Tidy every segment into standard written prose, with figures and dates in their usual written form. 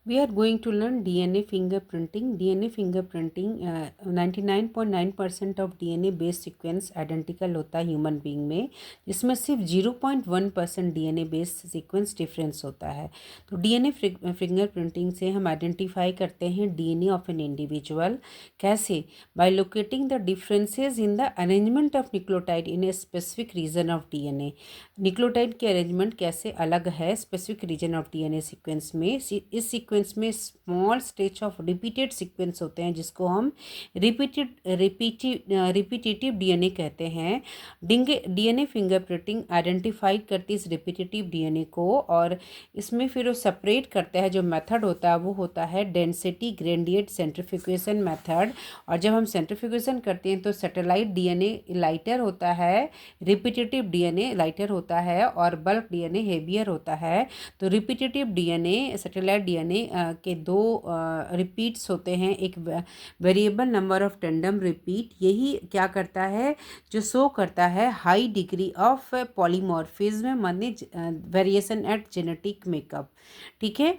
We are going to learn DNA fingerprinting. DNA fingerprinting 99.9% of DNA based sequence identical होता है human being में, जिसमें सिर्फ 0.1% DNA based sequence difference होता है। तो डीएनए फिंगरप्रिंटिंग से हम आइडेंटिफाई करते हैं डीएनए ऑफ एन इंडिविजुअल। कैसे? By locating the differences in the arrangement of nucleotide in a specific region of DNA. Nucleotide की अरेंजमेंट कैसे अलग है specific region of DNA sequence में। इस सीक्वेंस में small stage of repeated sequence होते हैं, जिसको हम रिपीटेटिव डीएनए कहते हैं। डीएनए फिंगरप्रिंटिंग आइडेंटिफाई करती है इस रिपीटेटिव डीएनए को, और इसमें फिर वो सेपरेट करता है। जो मेथड होता है वो होता है डेंसिटी ग्रेडिएंट सेंट्रीफ्यूगेशन मेथड। और जब हम सेंट्रीफ्यूगेशन करते हैं तो सैटेलाइट डीएनए लाइटर होता है, रिपीटेटिव डीएनए लाइटर होता है, और बल्क डीएनए हेवियर होता है। तो रिपीटेटिव डीएनए सैटेलाइट डीएनए के दो रिपीट्स होते हैं, एक variable number of tandem repeat. यही क्या करता है, जो शो करता है हाई डिग्री ऑफ पॉलीमॉर्फिज्म, माने वेरिएशन एट जेनेटिक मेकअप। ठीक है।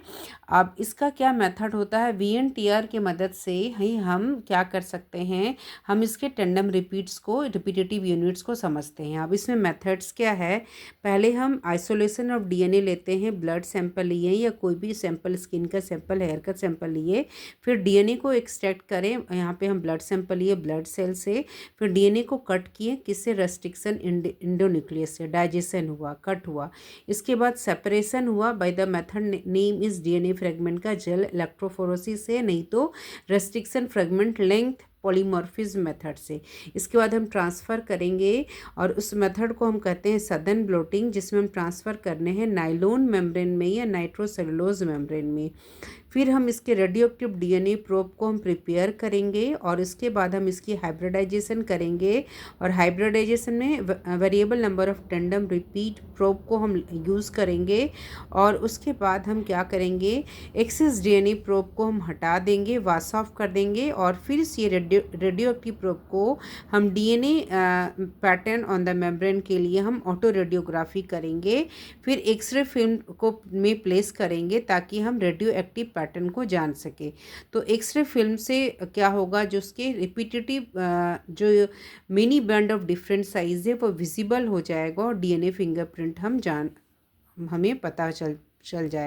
अब इसका क्या मेथड होता है, वीएनटीआर के मदद से ही हम क्या कर सकते हैं, हम इसके टेंडम रिपीट्स को, रिपीटेटिव यूनिट्स को समझते हैं। अब इसमें मेथड्स क्या है, पहले हम आइसोलेशन ऑफ डीएनए लेते हैं, ब्लड सैंपल लिए या कोई भी सैंपल, स्किन का सैंपल, हेयर का सैंपल लिए, फिर डीएनए को एक्सट्रैक्ट करें। यहाँ पे हम ब्लड सैंपल लिए ब्लड सेल से, फिर डीएनए को कट किए, किससे, रेस्ट्रिक्शन इंडोन्यूक्लियस से, डाइजेशन हुआ, कट हुआ। इसके बाद सेपरेशन हुआ by the method name is DNA fragment का जेल इलेक्ट्रोफोरेसिस से, नहीं तो restriction fragment length polymorphism method से। इसके बाद हम ट्रांसफ़र करेंगे, और उस मेथड को हम कहते हैं सदन ब्लोटिंग, जिसमें हम ट्रांसफ़र करने हैं नाइलोन मेम्ब्रेन में या नाइट्रोसेलुलोज मेम्ब्रेन में। फिर हम इसके रेडियोएक्टिव डीएनए प्रोब को हम प्रिपेयर करेंगे, और इसके बाद हम इसकी हाइब्रिडाइजेशन करेंगे। और हाइब्रिडाइजेशन में variable number of tandem repeat probe को हम यूज़ करेंगे। और उसके बाद हम क्या करेंगे, एक्सेस डीएनए प्रोब को हम हटा देंगे, वाश ऑफ कर देंगे, और फिर ये रेडियोएक्टिव प्रोब को हम DNA pattern on the membrane के लिए हम ऑटो रेडियोग्राफी करेंगे। फिर एक्सरे फिल्म को में प्लेस करेंगे ताकि हम रेडियो एक्टिव पैटर्न को जान सके। तो एक्सरे फिल्म से क्या होगा, जो उसके रिपीटेटिव जो mini band of different size है वो विजिबल हो जाएगा, और डीएनए फिंगरप्रिंट हमें पता चल जाएगा।